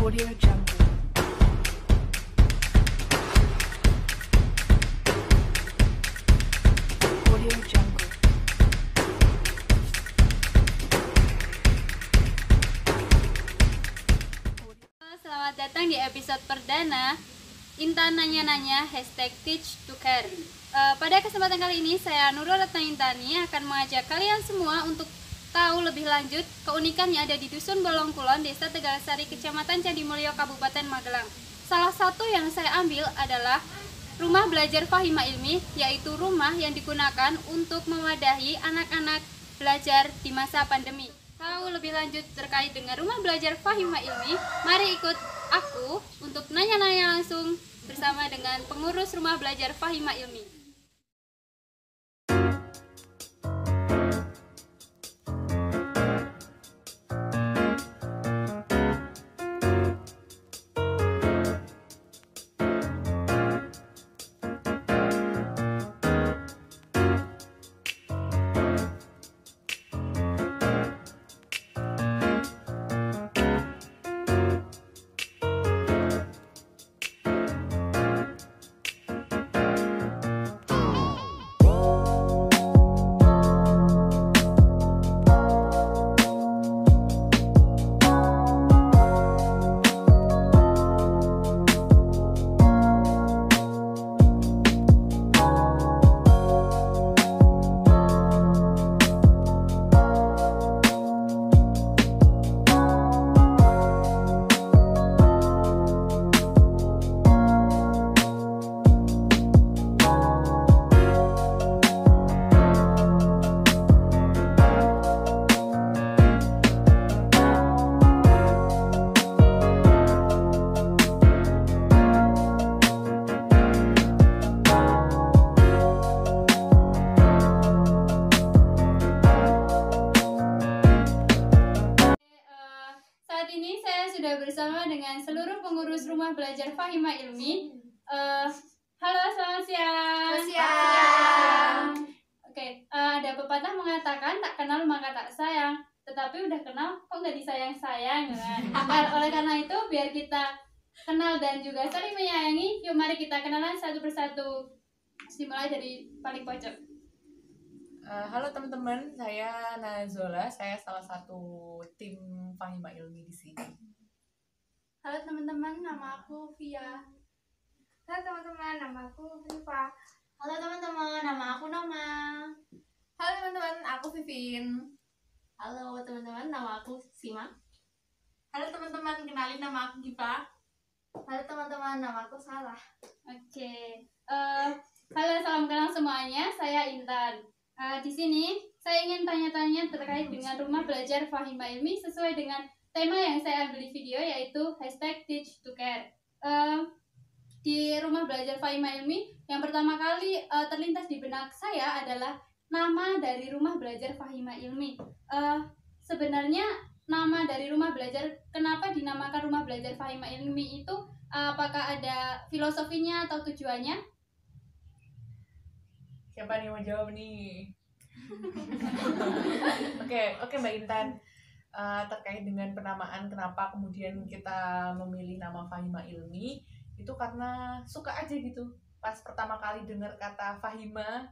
Audio Jungle. Audio Jungle. Selamat datang di episode perdana Intan Nanya-Nanya #TeachToCare. Pada kesempatan kali ini saya Nurul Retna Intani akan mengajak kalian semua untuk tahu lebih lanjut keunikan yang ada di Dusun Bolongkulon, Desa Tegalsari, Kecamatan Candimulyo, Kabupaten Magelang. Salah satu yang saya ambil adalah Rumah Belajar Fahima Ilmi, yaitu rumah yang digunakan untuk mewadahi anak-anak belajar di masa pandemi. Tahu lebih lanjut terkait dengan Rumah Belajar Fahima Ilmi, mari ikut aku untuk nanya-nanya langsung bersama dengan pengurus Rumah Belajar Fahima Ilmi. Saat ini saya sudah bersama dengan seluruh pengurus Rumah Belajar Fahima Ilmi. Halo, selamat siang. Selamat siang. Oke, ada pepatah mengatakan tak kenal maka tak sayang, tetapi udah kenal kok nggak disayang-sayang kan? Oleh karena itu biar kita kenal dan juga saling menyayangi, yuk mari kita kenalan satu persatu. Dimulai dari paling pojok. Halo teman-teman, saya Nazola, saya salah satu tim Fahima Ilmi di sini. Halo teman-teman, nama aku Via. Halo teman-teman, nama aku Viva. Halo teman-teman, nama aku Noma. Halo teman-teman, aku Vivin. Halo teman-teman, nama aku Sima. Halo teman-teman, kenalin nama aku Giva. Halo teman-teman, nama aku Sarah. Oke, halo, salam kenal semuanya. Saya Intan. Di sini saya ingin tanya-tanya terkait dengan Rumah Belajar Fahima Ilmi sesuai dengan tema yang saya ambil di video, yaitu #TeachToCare. Di Rumah Belajar Fahima Ilmi yang pertama kali terlintas di benak saya adalah nama dari Rumah Belajar Fahima Ilmi. Sebenarnya nama dari Rumah Belajar, kenapa dinamakan Rumah Belajar Fahima Ilmi itu, apakah ada filosofinya atau tujuannya? Siapa nih mau jawab nih? Oke Mbak Intan. Terkait dengan penamaan, kenapa kemudian kita memilih nama Fahima Ilmi, itu karena suka aja gitu. Pas pertama kali dengar kata Fahima,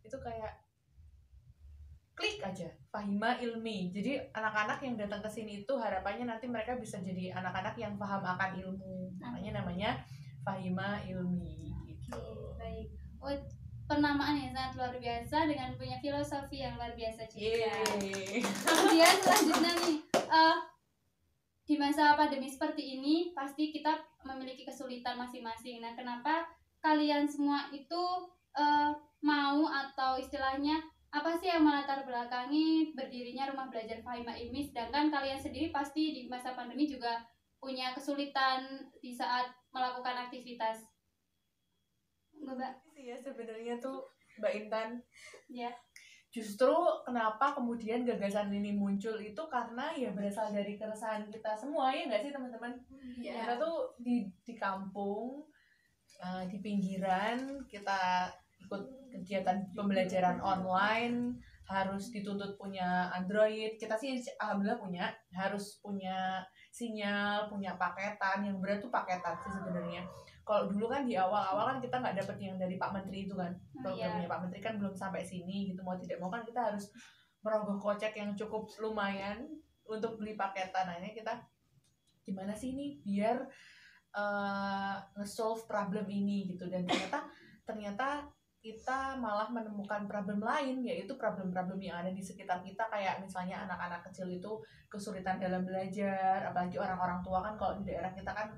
itu kayak klik aja, Fahima Ilmi. Jadi anak-anak yang datang ke sini itu harapannya nanti mereka bisa jadi anak-anak yang paham akan ilmu. Makanya namanya Fahima Ilmi gitu. Baik. Penamaan yang sangat luar biasa dengan punya filosofi yang luar biasa juga. Kemudian selanjutnya nih, di masa pandemi seperti ini pasti kita memiliki kesulitan masing-masing. Nah, kenapa kalian semua itu mau, atau istilahnya apa sih yang melatar belakangi berdirinya Rumah Belajar Fahima Ilmi, sedangkan kalian sendiri pasti di masa pandemi juga punya kesulitan di saat melakukan aktivitas? Mbak. Ya sebenarnya tuh Mbak Intan, Ya. Justru kenapa kemudian gagasan ini muncul itu karena ya berasal dari keresahan kita semua, ya nggak sih teman-teman? Iya. Kita tuh di kampung, di pinggiran, kita ikut kegiatan pembelajaran online, harus dituntut punya Android. Kita sih alhamdulillah punya, harus punya sinyal, punya paketan. Yang berat tuh paketan sih sebenarnya. Kalau dulu kan di awal-awal kan kita nggak dapet yang dari Pak Menteri itu kan, programnya Pak Menteri kan belum sampai sini gitu, mau tidak mau kan kita harus merogoh kocek yang cukup lumayan untuk beli paketan. Nah ini kita gimana sih ini biar nge-solve problem ini gitu, dan ternyata kita malah menemukan problem lain, yaitu problem-problem yang ada di sekitar kita, kayak misalnya anak-anak kecil itu kesulitan dalam belajar, apalagi orang-orang tua kan kalau di daerah kita kan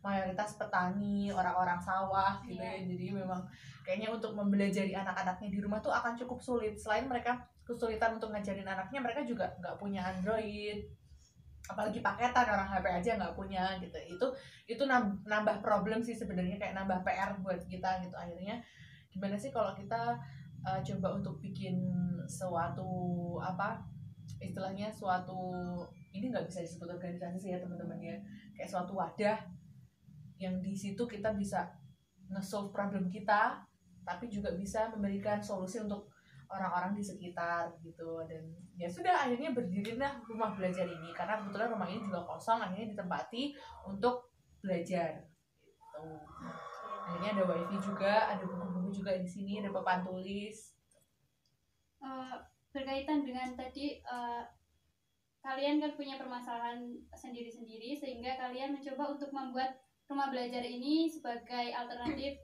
mayoritas petani, orang-orang sawah gitu ya, jadi memang kayaknya untuk membelajari anak-anaknya di rumah tuh akan cukup sulit. Selain mereka kesulitan untuk ngajarin anaknya, mereka juga nggak punya Android, apalagi paketan, orang HP aja nggak punya gitu. Itu nambah problem sih sebenarnya, kayak nambah PR buat kita gitu. Akhirnya gimana sih kalau kita coba untuk bikin suatu istilahnya suatu, ini nggak bisa disebut organisasi sih ya teman-teman ya, kayak suatu wadah yang di situ kita bisa nge-solve problem kita, tapi juga bisa memberikan solusi untuk orang-orang di sekitar gitu. Dan ya sudah, akhirnya berdirilah rumah belajar ini, karena kebetulan rumah ini juga kosong, akhirnya ditempati untuk belajar gitu. Akhirnya ada wifi juga, ada buku-buku juga di sini, ada papan tulis. Berkaitan dengan tadi kalian kan punya permasalahan sendiri-sendiri, sehingga kalian mencoba untuk membuat rumah belajar ini sebagai alternatif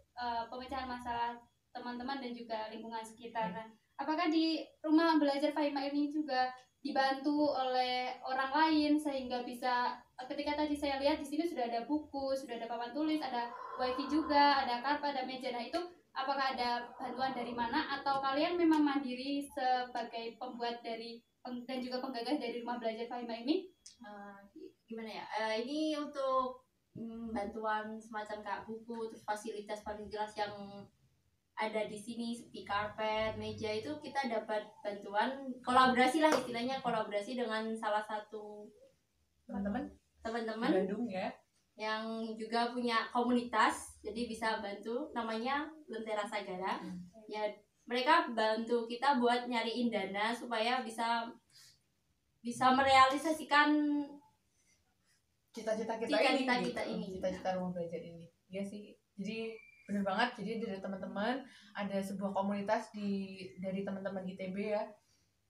pemecahan masalah teman-teman dan juga lingkungan sekitar. Nah, apakah di rumah belajar Fahima ini juga dibantu oleh orang lain sehingga bisa, ketika tadi saya lihat di sini sudah ada buku, sudah ada papan tulis, ada wifi juga, ada karpet, ada meja. Nah, itu apakah ada bantuan dari mana, atau kalian memang mandiri sebagai pembuat dari dan juga penggagas dari rumah belajar Fahima ini? Gimana ya? Ini untuk bantuan semacam kayak buku, terus fasilitas yang ada di sini seperti karpet, meja, itu kita dapat bantuan kolaborasi lah, istilahnya kolaborasi dengan salah satu teman-teman Bandung ya, yang juga punya komunitas, jadi bisa bantu, namanya Lentera Sagara. Ya, mereka bantu kita buat nyariin dana supaya bisa merealisasikan cita-cita kita ini, cita-cita rumah belajar ini. Iya sih, jadi bener banget. Jadi dari teman-teman ada sebuah komunitas dari teman-teman ITB ya,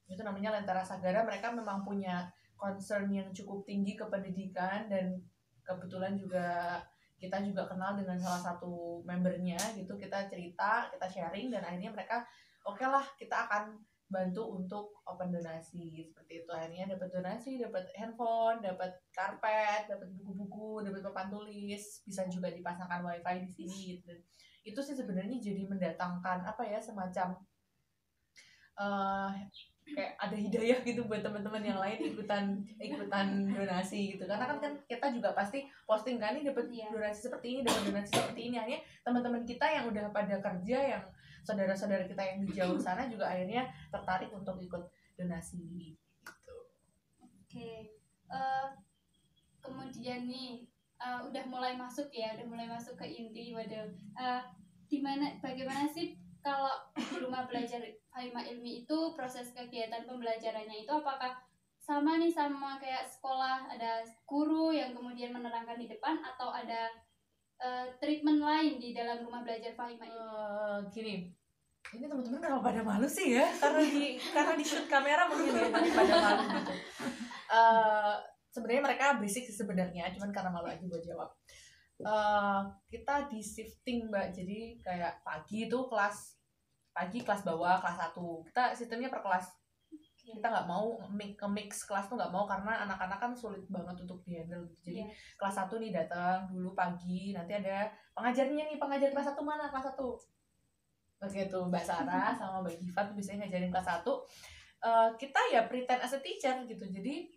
itu namanya Lentera Sagara. Mereka memang punya concern yang cukup tinggi ke pendidikan, dan kebetulan juga kita juga kenal dengan salah satu membernya gitu. Kita cerita, kita sharing, dan akhirnya mereka oke lah, kita akan bantu untuk open donasi seperti itu. Akhirnya dapat donasi, dapat handphone, dapat karpet, dapat buku-buku, dapat papan tulis, bisa juga dipasangkan wifi di sini gitu. Itu sih sebenarnya jadi mendatangkan semacam kayak ada hidayah gitu buat teman-teman yang lain ikutan donasi gitu. Karena kan kita juga pasti posting kan, ini dapat donasi seperti ini, dapat donasi seperti ini. Akhirnya teman-teman kita yang udah pada kerja, yang saudara-saudara kita yang di jauh sana juga akhirnya tertarik untuk ikut donasi gitu. Oke. Kemudian nih udah mulai masuk ke inti. Bagaimana sih kalau di rumah belajar Fahima Ilmi itu proses kegiatan pembelajarannya itu apakah sama kayak sekolah, ada guru yang kemudian menerangkan di depan, atau ada treatment lain di dalam rumah belajar Fahima Ilmi? Gini, ini teman-teman kenapa pada malu sih ya? Karena di shoot kamera mungkin ya, tapi pada malu gitu. Sebenarnya mereka berisik sih sebenarnya, cuman karena malu aja buat jawab. Kita di shifting Mbak, jadi kayak pagi kelas bawah, kelas 1 kita sistemnya per kelas. Kita nggak mau mix kelas tuh, nggak mau, karena anak-anak kan sulit banget untuk dihandle. Jadi kelas 1 nih datang dulu pagi, nanti ada pengajarnya nih, pengajar kelas 1 mana, kelas 1 begitu, Mbak Sarah sama Mbak Giva tuh biasanya ngajarin kelas 1. Kita ya pretend as a teacher gitu, jadi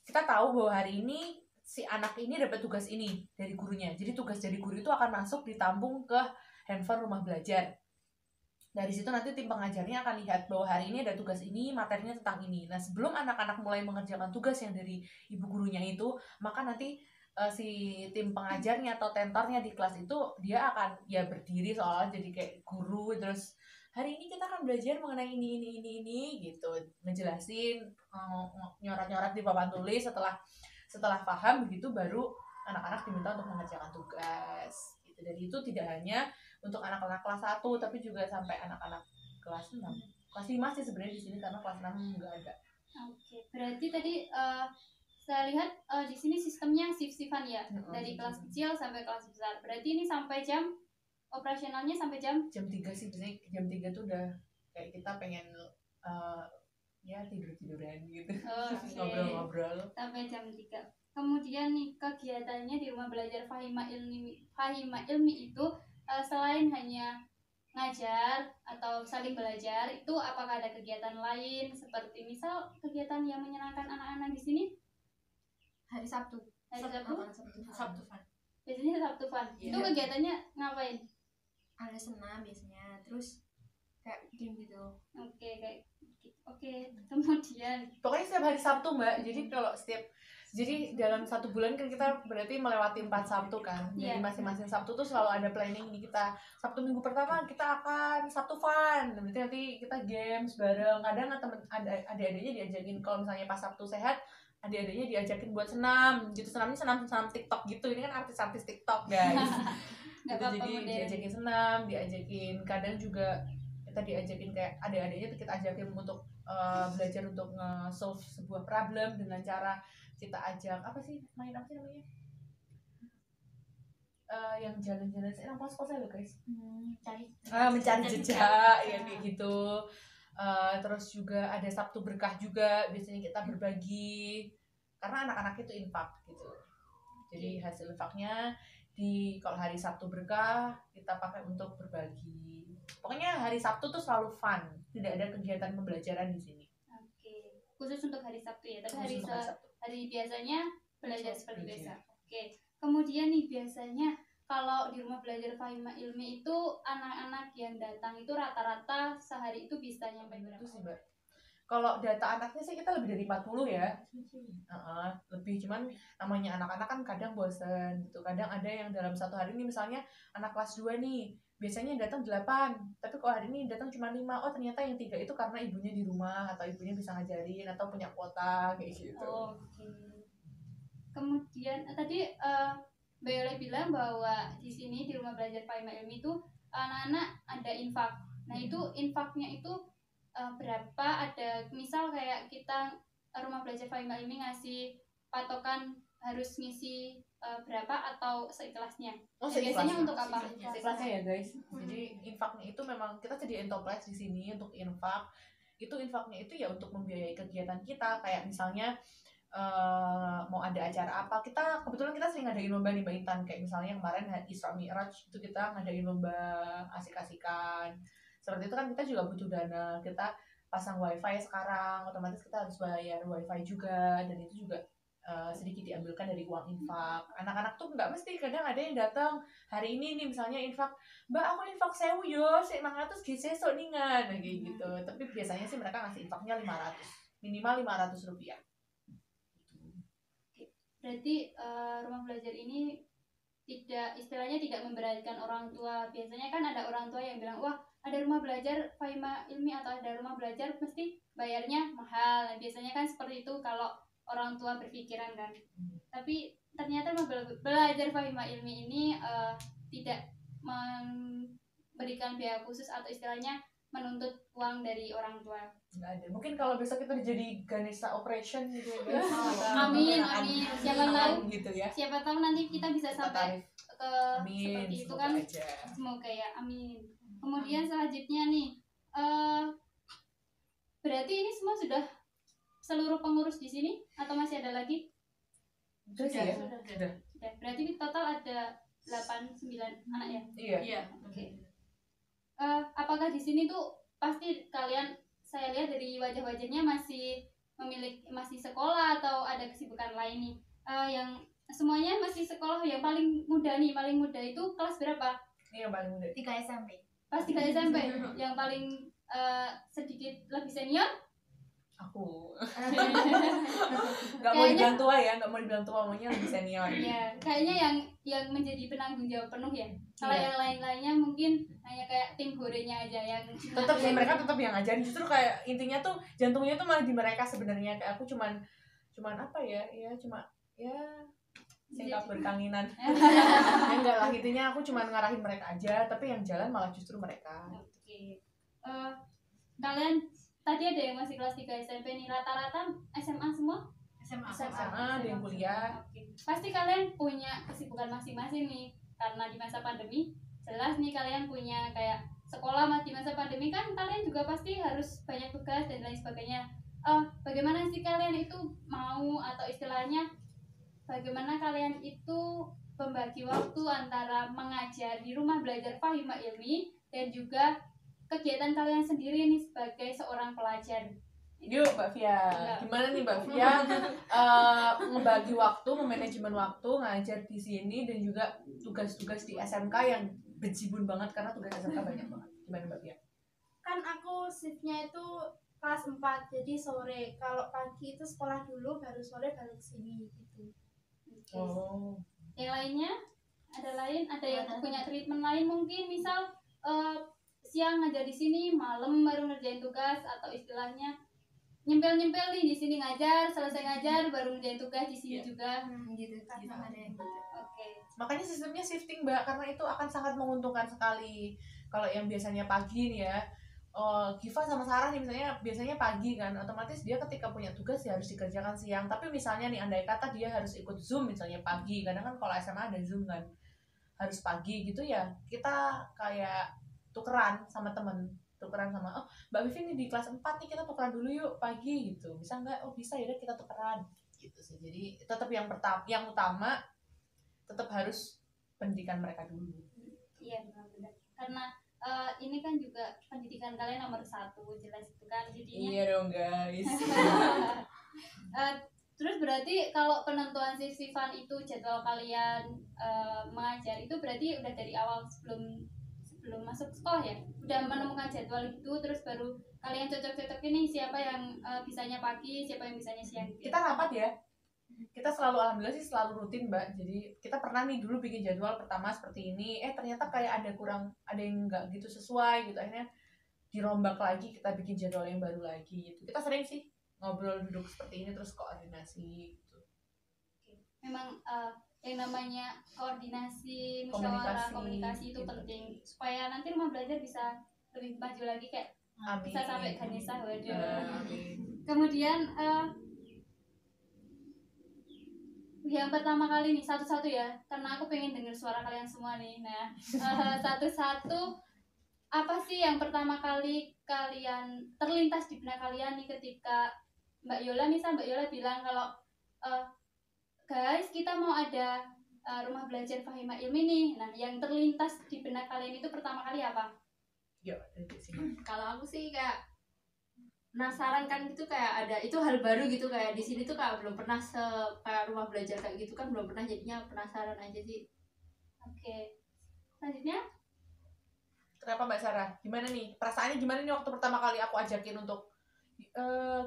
kita tahu bahwa hari ini si anak ini dapat tugas ini dari gurunya, jadi tugas dari guru itu akan masuk ditampung ke handphone rumah belajar. Dari situ nanti tim pengajarnya akan lihat bahwa hari ini ada tugas ini, materinya tentang ini. Nah, sebelum anak-anak mulai mengerjakan tugas yang dari ibu gurunya itu, maka nanti si tim pengajarnya atau tentornya di kelas itu dia akan ya berdiri seolah jadi kayak guru, terus hari ini kita akan belajar mengenai ini gitu, ngejelasin, nyorat-nyorat di papan tulis. Setelah paham begitu baru anak-anak diminta untuk mengerjakan tugas gitu. Dan itu tidak hanya untuk anak-anak kelas 1 tapi juga sampai anak-anak kelas 6. Kelas 5 sih sebenarnya di sini karena kelas 6 enggak ada. Oke, berarti tadi saya lihat di sini sistemnya shift-shiftan ya, dari kelas kecil sampai kelas besar. Berarti ini sampai jam operasionalnya sampai jam 3 sih, biasanya jam 3 tuh udah kayak kita pengen ya tidur-tiduran gitu. Oke. Ngobrol-ngobrol. Sampai jam 3. Kemudian nih kegiatannya di rumah belajar Fahima Ilmi itu selain hanya ngajar atau saling belajar, itu apakah ada kegiatan lain seperti misal kegiatan yang menyenangkan anak-anak di sini? Hari Sabtu. Sabtu fun. Biasanya Sabtu fun. Iya. Itu kegiatannya ngapain? Ada senam biasanya, terus kayak game gitu. Oke, kemudian Pokoknya setiap hari Sabtu Mbak. Jadi dalam 1 bulan kan kita berarti melewati 4 Sabtu kan. Jadi Iya. masing-masing Sabtu tuh selalu ada planning di kita. Sabtu minggu pertama kita akan Sabtu fun. Berarti nanti kita games bareng. Kadang adik-adiknya diajakin, kalau misalnya pas Sabtu sehat, adik-adiknya diajakin buat senam. Gitu, senamnya senam TikTok gitu. Ini kan artis-artis TikTok guys. nggak Gitu, apa-apa jadi modern. diajakin senam, diajakin kadang juga kita diajakin kayak adik-adiknya tuh kita ajakin untuk belajar untuk nge-solve sebuah problem dengan cara kita ajak apa sih namanya yang jalan-jalan enak pos-posnya loh guys, mencari jejak ya kayak gitu. Terus juga ada Sabtu berkah juga, biasanya kita berbagi karena anak-anak itu infak gitu. Jadi hasil infaknya kalau hari Sabtu berkah kita pakai untuk berbagi. Pokoknya hari Sabtu tuh selalu fun, tidak ada kegiatan pembelajaran di sini. Oke, khusus untuk hari Sabtu ya. Tapi Khusus untuk hari Sabtu. hari biasanya belajar seperti Belajar. biasa. Oke. Kemudian nih biasanya kalau di rumah belajar Fahima Ilmi itu anak-anak yang datang itu rata-rata sehari itu bisa nyampe Itu berapa? sih Mbak. Kalau data anaknya sih kita lebih dari 40 ya. Lebih, cuman namanya anak-anak kan kadang bosen gitu. Kadang ada yang dalam 1 hari ini misalnya anak kelas 2 nih, biasanya datang 8, tapi kalau hari ini datang cuma 5. Oh ternyata yang 3 itu karena ibunya di rumah atau ibunya bisa ngajarin atau punya kuota kayak gitu. Oke. Kemudian tadi Mbak Yola bilang bahwa di sini di rumah belajar Fahima Ilmi itu anak-anak ada infak. Nah itu infaknya itu berapa? Ada misal kayak kita rumah belajar Fahima Ilmi ngasih patokan harus ngisi berapa atau seikhlasnya? Oh, Dan biasanya seikhlasnya. untuk apa? Seikhlasnya ya guys. Jadi infaknya itu memang kita sediain toples di sini untuk infak. Itu infaknya itu ya untuk membiayai kegiatan kita, kayak misalnya mau ada acara apa, kebetulan kita sering ngadain lomba nih Mbak Intan, kayak misalnya kemarin Isra Mi'raj itu kita ngadain lomba asik-asikan. Seperti itu kan kita juga butuh dana, kita pasang wifi sekarang otomatis kita harus bayar wifi juga, dan itu juga sedikit diambilkan dari uang infak. Anak-anak tuh nggak mesti, kadang ada yang datang hari ini nih misalnya infak, Mbak aku infak 1.000 yo, 500 sesuk ningan kayak gitu. Tapi biasanya sih mereka ngasih infaknya 500, minimal 500 rupiah. Berarti rumah belajar ini istilahnya tidak memberatkan orang tua. Biasanya kan ada orang tua yang bilang, wah ada rumah belajar Fahima Ilmi atau ada rumah belajar mesti bayarnya mahal. Nah, biasanya kan seperti itu kalau orang tua berpikiran kan. Tapi ternyata rumah belajar Fahima Ilmi ini tidak memberikan biaya khusus atau istilahnya menuntut uang dari orang tua. Nggak ada. Mungkin kalau besok kita jadi Ganesha Operation gitu ya guys. Amin. Siapa tahu gitu ya. Siapa tahu nanti kita bisa Kita sampai tarif. ke Amin. seperti itu Semoga kan. aja. Semoga ya, amin. Kemudian selanjutnya nih, berarti ini semua sudah seluruh pengurus di sini atau masih ada lagi? Udah sih ya. Sudah. Sudah. Berarti total ada 8-9 anak ya? Iya. Iya. Oke. Apakah di sini tuh pasti kalian, saya lihat dari wajah-wajahnya masih sekolah atau ada kesibukan lain nih? Yang semuanya masih sekolah. Yang paling muda itu kelas berapa? Ini yang paling muda. 3 SMP. Pas 3 SMP. Yang paling sedikit lebih senior? Aku. Gak mau dibilang tua ya, gak mau dibilang tua, maunya lebih senior. Iya, kayaknya yang menjadi penanggung jawab penuh ya. Kalau Iya. yang lain-lainnya mungkin hanya kayak tim horenya aja yang Tetap sih mereka tetap yang ngajarin, justru kayak intinya tuh jantungnya tuh malah di mereka sebenarnya. Kayak aku cuman apa ya cuma ya singkat berkanginan. Ya enggak lah, intinya aku cuman ngarahin mereka aja, tapi yang jalan malah justru mereka. Oke. Kalian tadi ada yang masih kelas 3 SMP nih, rata-rata SMA semua? SMA. Ada yang kuliah. Oke. Pasti kalian punya kesibukan masing-masing nih, karena di masa pandemi jelas nih kalian punya kayak sekolah di masa pandemi kan kalian juga pasti harus banyak tugas dan lain sebagainya. Bagaimana sih kalian itu mau atau istilahnya bagaimana kalian itu membagi waktu antara mengajar di rumah belajar Fahima Ilmi dan juga kegiatan kalian sendiri nih sebagai seorang pelajar? Yuk Mbak Via, gimana nih Mbak Via ngebagi waktu, memanajemen waktu, ngajar di sini dan juga tugas-tugas di SMK yang bejibun banget karena tugas SMK banyak banget. Gimana Mbak Via? Kan aku shiftnya itu kelas 4, jadi sore. Kalau pagi itu sekolah dulu, baru sore balik sini gitu. Oh. Yang lainnya ada yang punya treatment lain mungkin misal siang ngajar di sini, malam baru ngerjain tugas atau istilahnya nyempel-nyempel nih di sini ngajar, selesai ngajar baru ngerjain tugas di sini juga. Gitu. Ada yang gitu. Oke. Makanya sistemnya shifting Mbak, karena itu akan sangat menguntungkan sekali. Kalau yang biasanya pagi nih ya, Giva sama Sarah nih misalnya biasanya pagi kan, otomatis dia ketika punya tugas ya harus dikerjakan siang. Tapi misalnya nih andai kata dia harus ikut Zoom misalnya pagi, kadang kan kalau SMA ada Zoom kan, harus pagi gitu ya, kita kayak tukeran sama temen, tukeran sama Mbak Vivi nih di kelas 4 nih, kita tukeran dulu yuk pagi gitu, bisa nggak? Oh bisa, ya kita tukeran gitu sih. Jadi tetap yang utama tetap harus pendidikan mereka dulu. Iya benar-benar. Karena ini kan juga pendidikan kalian nomor 1 jelas itu kan jadinya. Iya dong guys. Terus berarti kalau penentuan shift-shiftan itu jadwal kalian mengajar itu berarti udah dari awal sebelum masuk sekolah ya? Udah menemukan jadwal itu terus baru kalian cocok-cocok ini siapa yang bisanya pagi, siapa yang bisanya siang gitu. Kita rapat ya. Kita selalu, alhamdulillah sih selalu rutin Mbak. Jadi kita pernah nih dulu bikin jadwal pertama seperti ini, ternyata kayak ada yang nggak gitu sesuai gitu, akhirnya dirombak lagi, kita bikin jadwal yang baru lagi gitu. Kita sering sih ngobrol duduk seperti ini terus koordinasi gitu. Memang yang namanya koordinasi, musyawarah, komunikasi itu gitu. penting supaya nanti rumah belajar bisa lebih maju lagi kayak Amin. bisa sampai Ganesha. Waduh. Amin. Kemudian yang pertama kali nih satu-satu ya, karena aku pengen dengar suara kalian semua nih. Nah, satu-satu apa sih yang pertama kali kalian terlintas di benak kalian nih ketika Mbak Yola bilang kalau guys kita mau ada rumah belajar Fahima Ilmi nih. Nah, yang terlintas di benak kalian itu pertama kali apa? Yuk, dari sini. Kalau aku sih kayak penasaran kan gitu, kayak ada itu hal baru gitu, kayak di sini tuh kayak belum pernah kayak rumah belajar kayak gitu kan, belum pernah, jadinya penasaran aja sih. Oke. Selanjutnya Kenapa Mbak Sarah? Gimana nih? Perasaannya gimana nih waktu pertama kali aku ajakin untuk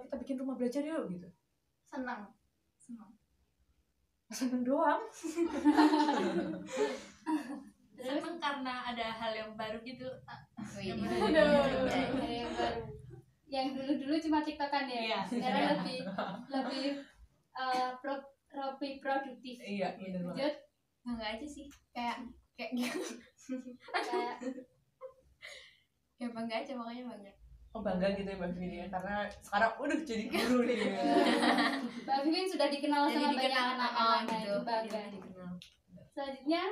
kita bikin rumah belajar yuk gitu? Senang. Seneng doang. Seneng karena ada hal yang baru gitu. yang baru. Yang dulu gitu cuma tiktokan ya. Iya. Sekarang lebih lebih produktif. Iya, bener banget. Lanjut. Enggak aja sih. Kayak gitu. Kayak Ya bangga aja, makanya bangga. Oh bangga gitu ya Mbak Vivi ya, karena sekarang udah jadi guru nih. Mbak Vivin sudah dikenal Jadi sama banyak dikenal, anak-anak gitu. itu bangga. Selanjutnya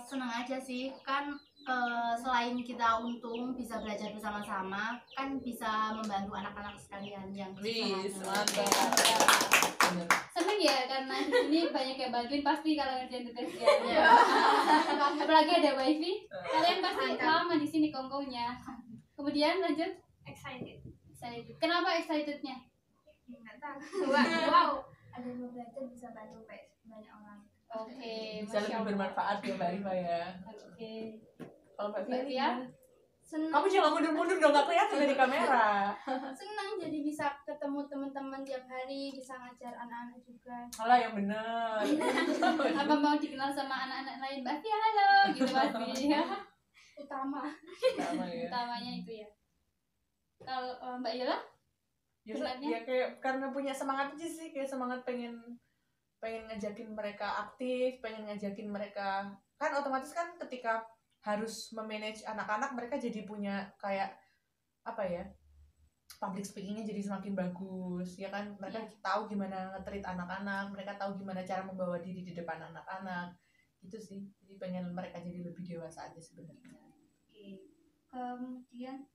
Senang aja sih kan, selain kita untung bisa belajar bersama-sama, kan bisa membantu anak-anak sekalian yang Wis, kesusahan. mantap. Bener. seneng ya karena di sini banyak yang bantuin pasti kalau ngerjain tugasnya. Apalagi ada wifi, kalian pasti lama di sini kongkonya. Kemudian lanjut. Excited. Kenapa excitednya? Nggak tahu. Wow. Ada yang mau belajar bisa bantu banyak orang. Oke, Bisa lebih bermanfaat ya Mbak Rifa ya. Oke. Kalau Mbak Mbak Via Via? Kamu jangan mundur-mundur dong, nggak kelihatan dari kamera. senang jadi bisa ketemu teman-teman tiap hari, bisa ngajar anak-anak juga. Alah yang bener. Apa mau dikenal sama anak-anak lain? Mbak Fia, halo, gitu pasti. Utama. Sama ya. Utamanya itu ya. Kalau Mbak Yola? Ya, Sebenarnya? ya kayak karena punya semangat aja sih, kayak semangat pengen ngajakin mereka aktif, pengen ngajakin mereka, kan otomatis kan ketika harus memanage anak-anak, mereka jadi punya kayak apa ya, public speakingnya jadi semakin bagus ya kan, mereka tahu gimana nge-treat anak-anak, mereka tahu gimana cara membawa diri di depan anak-anak gitu sih. Jadi pengen mereka jadi lebih dewasa aja sebenarnya. Oke. Kemudian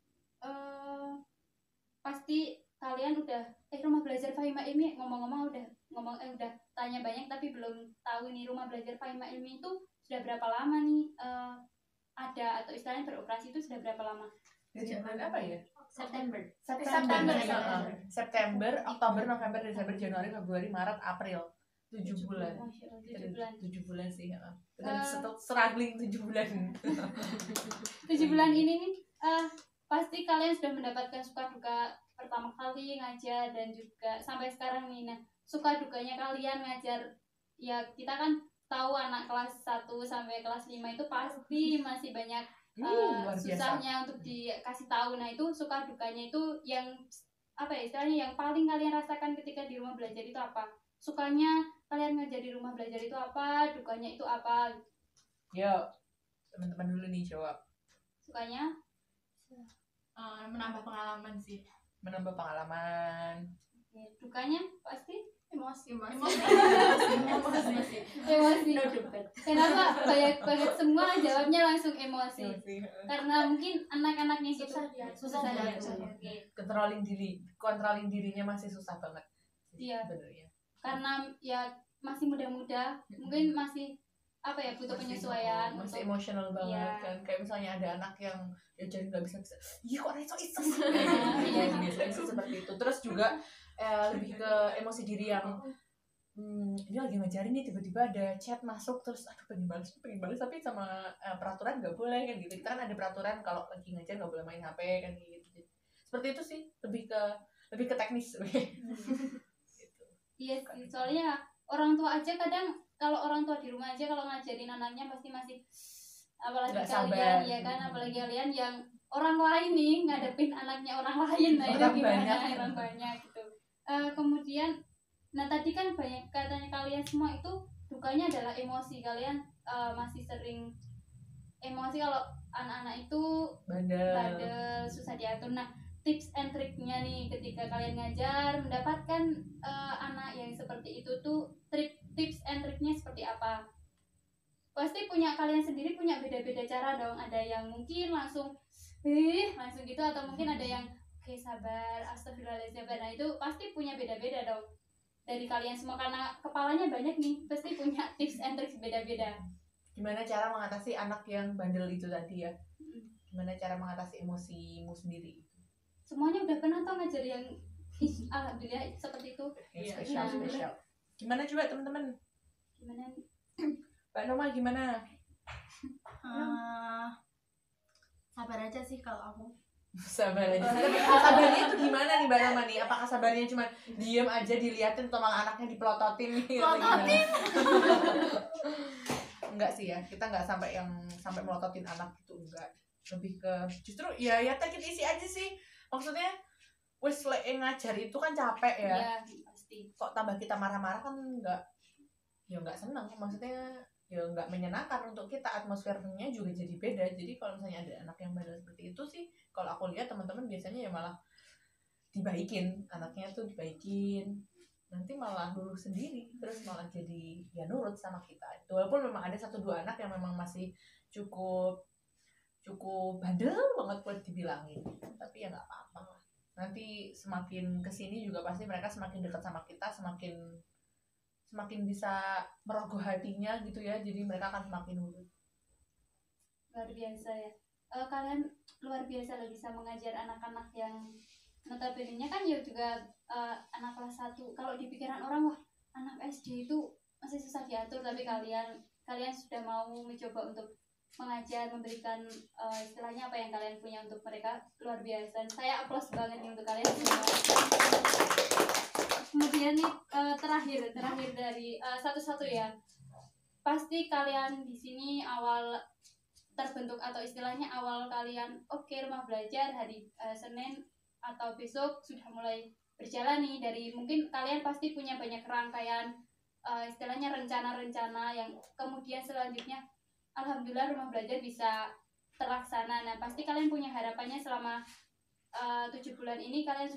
pasti kalian udah rumah belajar Fahima Ilmi, ngomong-ngomong udah tanya banyak tapi belum tahu nih, rumah belajar Fahima Ilmi itu sudah berapa lama nih ada atau istilahnya beroperasi itu sudah berapa lama? Dari bulan apa ya? September. September, Oktober, November, Desember, Januari, Februari, Maret, April. 7 bulan. Masya Allah, 7 bulan. 7 bulan sih ya. Dan struggling 7 bulan. 7 bulan ini nih pasti kalian sudah mendapatkan suka duka pertama kali ngajar dan juga sampai sekarang nih. Nah, suka dukanya kalian ngajar, ya kita kan tahu anak kelas 1 sampai kelas 5 itu pasti masih banyak Luar biasa. susahnya untuk dikasih tahu. Nah, itu suka dukanya itu yang apa ya istilahnya, yang paling kalian rasakan ketika di rumah belajar itu apa? Sukanya kalian ngajar di rumah belajar itu apa? Dukanya itu apa? Yuk, teman-teman dulu nih jawab. Sukanya Menambah pengalaman sih. Menambah pengalaman. dukanya pasti Emosi. emosi. Kenapa banyak semua jawabnya langsung emosi? Karena mungkin anak-anaknya gitu Susah diatur. Oke. Controlling dirinya masih susah banget. Iya. Sebenarnya. Karena ya masih muda-muda, mungkin masih apa ya, butuh penyesuaian Masih untuk emosional banget Iya. kan. Kayak misalnya ada anak yang ya jadi nggak bisa. Iya kok Reso itu. Iya. Biasanya sih seperti itu. Terus juga lebih ke emosi diri yang ini lagi ngajarin nih, tiba-tiba ada chat masuk, terus aduh pengen balas tapi sama peraturan nggak boleh kan gitu. Kita kan ada peraturan kalau lagi ngajar nggak boleh main HP kan gitu. Seperti itu sih, lebih ke teknis. Iya sih, soalnya orang tua aja kadang, kalau orang tua di rumah aja kalau ngajarin anaknya pasti masih, apalagi Nggak kalian sabar. ya kan, apalagi kalian yang orang lain nih ngadepin anaknya orang lain, nah itu Orang gimana banyak. orang banyak gitu. Kemudian nah tadi kan banyak katanya kalian semua itu dukanya adalah emosi, kalian masih sering emosi kalau anak-anak itu bandel, susah diatur. Nah, tips and triknya nih ketika kalian ngajar mendapatkan anak yang seperti itu tuh, tips and triknya seperti apa? Pasti kalian sendiri punya beda-beda cara dong. Ada yang mungkin langsung gitu, atau mungkin ada yang oke sabar, astagfirullahaladzim. Nah itu pasti punya beda-beda dong dari kalian semua, karena kepalanya banyak nih, pasti punya tips and tricks beda-beda. Gimana cara mengatasi anak yang bandel itu tadi ya? Gimana cara mengatasi emosimu sendiri? Semuanya udah pernah tau ngajar yang alhamdulillah seperti itu. Yang spesial. Gimana coba teman-teman? Gimana nih? Mbak Noma gimana? Sabar aja sih kalau aku. Sabar aja. Sabarnya itu gimana nih Mbak Noma nih? Apakah sabarnya cuma diem aja diliatin atau malah anaknya dipelototin nih? Pelototin? Enggak sih ya, kita nggak sampai melototin anak gitu, enggak. Lebih ke justru ya take it easy aja sih. Maksudnya wes ngajar itu kan capek ya. Iya, pasti. Kok tambah kita marah-marah kan nggak seneng, maksudnya ya nggak menyenangkan untuk kita, atmosfernya juga jadi beda. Jadi kalau misalnya ada anak yang bandel seperti itu sih, kalau aku lihat teman-teman biasanya ya malah dibaikin, anaknya tuh dibaikin, nanti malah lulus sendiri, terus malah jadi ya nurut sama kita. Walaupun memang ada 1-2 anak yang memang masih cukup bandel banget buat dibilangin, tapi ya nggak apa-apa lah. Nanti semakin kesini juga pasti mereka semakin dekat sama kita, semakin bisa merogoh hatinya gitu ya, jadi mereka akan semakin nurut. Luar biasa ya. Kalian luar biasa loh bisa mengajar anak-anak yang notabene-nya kan ya juga anak kelas 1. Kalau di pikiran orang, wah anak SD itu masih susah diatur, tapi kalian sudah mau mencoba untuk mengajar, memberikan istilahnya apa yang kalian punya untuk mereka luar biasa. Saya applause banget nih untuk kalian semua. Kemudian nih terakhir dari satu-satu ya. Pasti kalian di sini awal terbentuk atau istilahnya awal kalian oke, rumah belajar hari Senin atau besok sudah mulai berjalan nih. Dari mungkin kalian pasti punya banyak rangkaian istilahnya rencana-rencana yang kemudian selanjutnya alhamdulillah rumah belajar bisa terlaksana. Nah pasti kalian punya harapannya selama 7 bulan ini kalian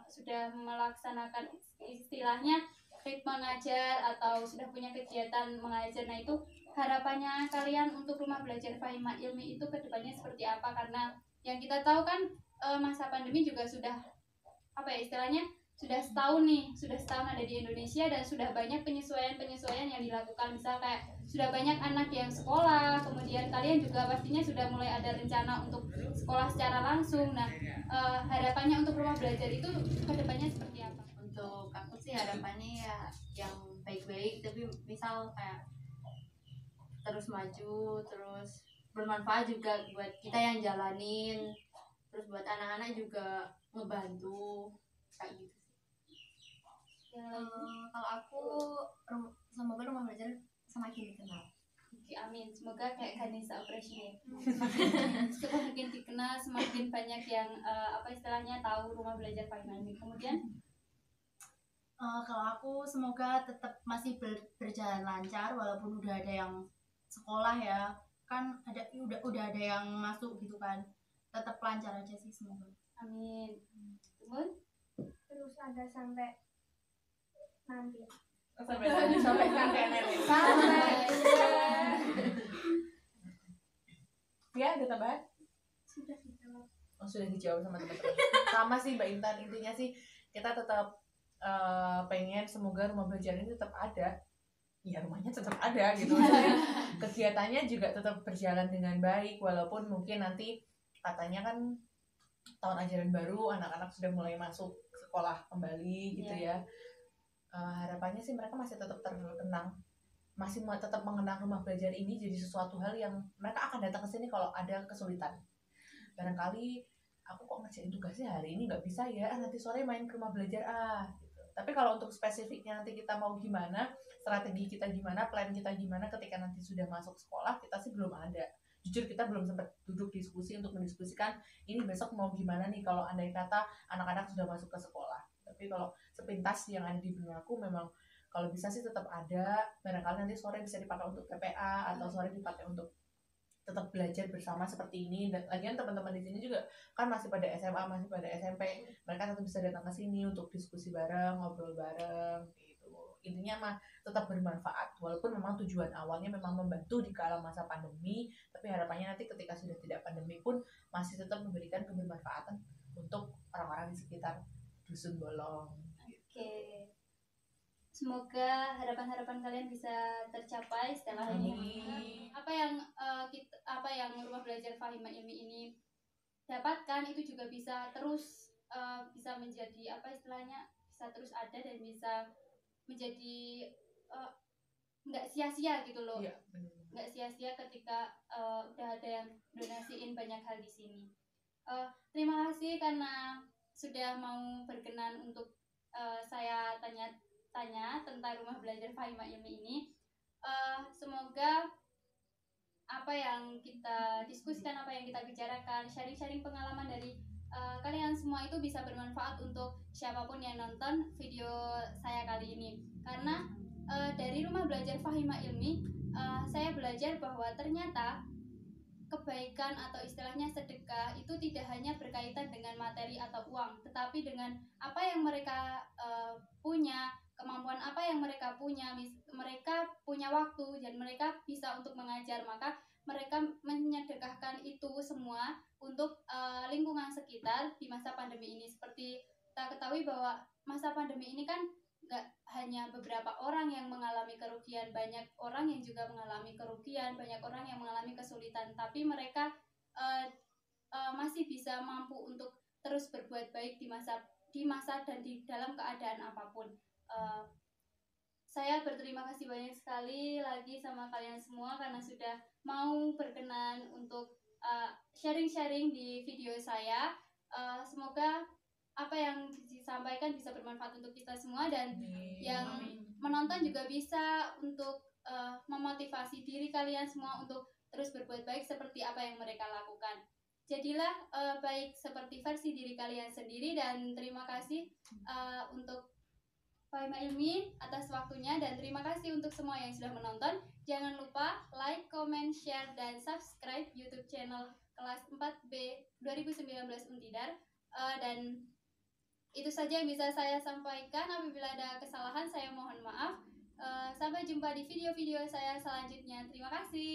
sudah melaksanakan istilahnya ritme mengajar atau sudah punya kegiatan mengajar. Nah itu harapannya kalian untuk rumah belajar Fahima Ilmi itu kedepannya seperti apa? Karena yang kita tahu kan masa pandemi juga sudah apa ya istilahnya sudah setahun ada di Indonesia dan sudah banyak penyesuaian yang dilakukan. Misal kayak sudah banyak anak yang sekolah, kemudian kalian juga pastinya sudah mulai ada rencana untuk sekolah secara langsung. Nah harapannya untuk rumah belajar itu kedepannya seperti apa? Untuk aku sih harapannya ya yang baik-baik, tapi misal kayak terus maju, terus bermanfaat juga buat kita yang jalanin, terus buat anak-anak juga ngebantu kayak gitu sih. Kalau aku semoga rumah belajar semakin dikenal. Oke, amin. Semoga kayak Ganesha Operation ya. Semakin dikenal, semakin banyak yang apa istilahnya tahu rumah belajar Fahima Ilmi. Kemudian Kalau aku semoga tetap masih berjalan lancar walaupun udah ada yang sekolah ya, kan udah ada yang masuk gitu kan, tetap lancar aja sih semoga. amin. Kemudian Terus ada sampai nanti. sampai kakek nenek. Ya, ada tambahan? Sudah dijawab. Oh, sudah dijawab sama teman-teman. Sama sih Mbak Intan, intinya sih kita tetap pengen semoga rumah belajar ini tetap ada. Ya rumahnya tetap ada gitu. Maksudnya kegiatannya juga tetap berjalan dengan baik walaupun mungkin nanti katanya kan tahun ajaran baru anak-anak sudah mulai masuk sekolah kembali gitu ya. Harapannya sih mereka masih tetap terkenang, masih tetap mengenang rumah belajar ini jadi sesuatu hal yang mereka akan datang ke sini kalau ada kesulitan. Barangkali aku kok ngerjain tugasnya hari ini nggak bisa ya, nanti sore main ke rumah belajar gitu. Tapi kalau untuk spesifiknya nanti kita mau gimana, strategi kita gimana, plan kita gimana ketika nanti sudah masuk sekolah, kita sih belum ada. Jujur kita belum sempat duduk diskusi untuk mendiskusikan ini besok mau gimana nih kalau andai kata anak-anak sudah masuk ke sekolah. Tapi kalau sepintas yang ada di benakku memang kalau bisa sih tetap ada, barangkali nanti sore bisa dipakai untuk PPA atau sore dipakai untuk tetap belajar bersama seperti ini. Dan lagian teman-teman di sini juga kan masih pada SMA, masih pada SMP, mereka tetap bisa datang ke sini untuk diskusi bareng, ngobrol bareng gitu. Intinya mah tetap bermanfaat walaupun memang tujuan awalnya memang membantu di kala masa pandemi, tapi harapannya nanti ketika sudah tidak pandemi pun masih tetap memberikan kebermanfaatan untuk orang-orang di sekitar dusun bolong. oke. Semoga harapan-harapan kalian bisa tercapai setelah ini. Apa yang rumah belajar Fahima Ilmi ini dapatkan itu juga bisa terus bisa menjadi apa istilahnya bisa terus ada dan bisa menjadi nggak sia-sia gitu loh. Iya, benar. Nggak sia-sia ketika udah ada yang donasiin banyak hal di sini. Terima kasih karena sudah mau berkenan untuk saya tanya tentang rumah belajar Fahima Ilmi ini. Semoga apa yang kita diskusikan, apa yang kita bicarakan, sharing-sharing pengalaman dari kalian semua itu bisa bermanfaat untuk siapapun yang nonton video saya kali ini. Karena dari rumah belajar Fahima Ilmi, saya belajar bahwa ternyata kebaikan atau istilahnya sedekah itu tidak hanya berkaitan dengan materi atau uang, tetapi dengan apa yang mereka punya, kemampuan apa yang mereka punya. Mereka punya waktu dan mereka bisa untuk mengajar, maka mereka menyedekahkan itu semua untuk lingkungan sekitar di masa pandemi ini. Seperti kita ketahui bahwa masa pandemi ini kan nggak hanya beberapa orang yang mengalami kerugian, banyak orang yang juga mengalami kerugian, banyak orang yang mengalami kesulitan, tapi mereka masih bisa mampu untuk terus berbuat baik di masa dan di dalam keadaan apapun. saya berterima kasih banyak sekali lagi sama kalian semua karena sudah mau berkenan untuk sharing-sharing di video saya. Semoga apa yang disampaikan bisa bermanfaat untuk kita semua dan yang menonton juga bisa untuk memotivasi diri kalian semua untuk terus berbuat baik seperti apa yang mereka lakukan. Jadilah baik seperti versi diri kalian sendiri dan terima kasih untuk Fahima Ilmi atas waktunya dan terima kasih untuk semua yang sudah menonton. Jangan lupa like, comment, share, dan subscribe YouTube channel kelas 4B 2019 Untidar. Dan itu saja yang bisa saya sampaikan. Apabila ada kesalahan saya mohon maaf. Sampai jumpa di video-video saya selanjutnya. Terima kasih.